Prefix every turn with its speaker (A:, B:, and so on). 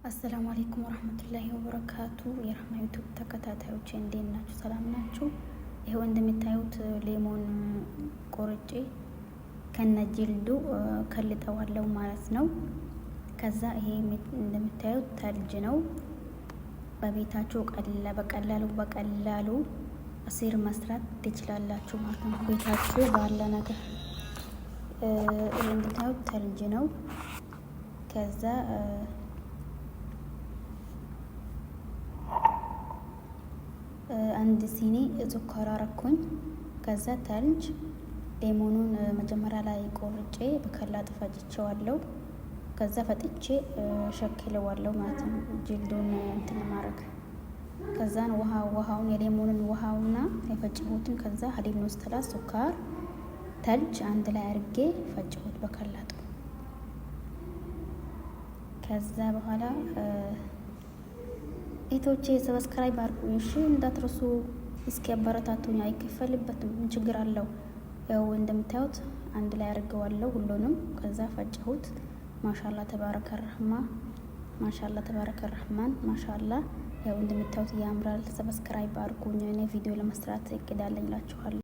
A: አሰላሙ አለይኩም ወራህመቱላሂ ወበረካቱ። የራህማ ዩቲዩብ ተከታታዮች እንዴት ናችሁ? ሰላም ናችሁ? ይሄው እንደምታዩት ሌሞን ቆርጬ ከነጅልዱ ከልጠዋለሁ ማለት ነው። ከዛ ይሄ እንደምታዩት ተልጅ ነው። በቤታችሁ በቀላሉ አሲር መስራት ትችላላችሁ ማለት ነው። ቤታችሁ ባለ ነገር ይሄ እንደምታዩት ተልጅ ነው። ከዛ አንድ ሲኒ ሱኳር አረኩኝ። ከዛ ተልጅ ሌሞኑን መጀመሪያ ላይ ቆርጬ በከላጥ ፈጭቼዋለሁ። ከዛ ፈጥቼ ሸክለዋለሁ ማለት ነው፣ ጅልዱን እንትን ማድረግ። ከዛን ውሃውን የሌሞኑን ውሃውና የፈጭሁትን ከዛ ሀሊብ ውስጥላ ሱኳር ተልጅ አንድ ላይ አድርጌ ፈጭሁት በከላጡ። ከዛ በኋላ ኢቶቼ ሰብስክራይብ አድርጉኝ እሺ፣ እንዳትረሱ። እስኪ አበረታቱኝ፣ አይከፈልበትም፣ ችግር አለው። ያው እንደምታዩት አንድ ላይ አድርገዋለሁ ሁሉንም። ከዛ ፈጨሁት። ማሻላ ተባረከ ረህማን፣ ማሻላ ተባረከ ረህማን፣ ማሻላ። ያው እንደምታዩት ያምራል። ሰብስክራይብ አድርጉኝ። እኔ ቪዲዮ ለመስራት እቅዳለኝ እላችኋለሁ።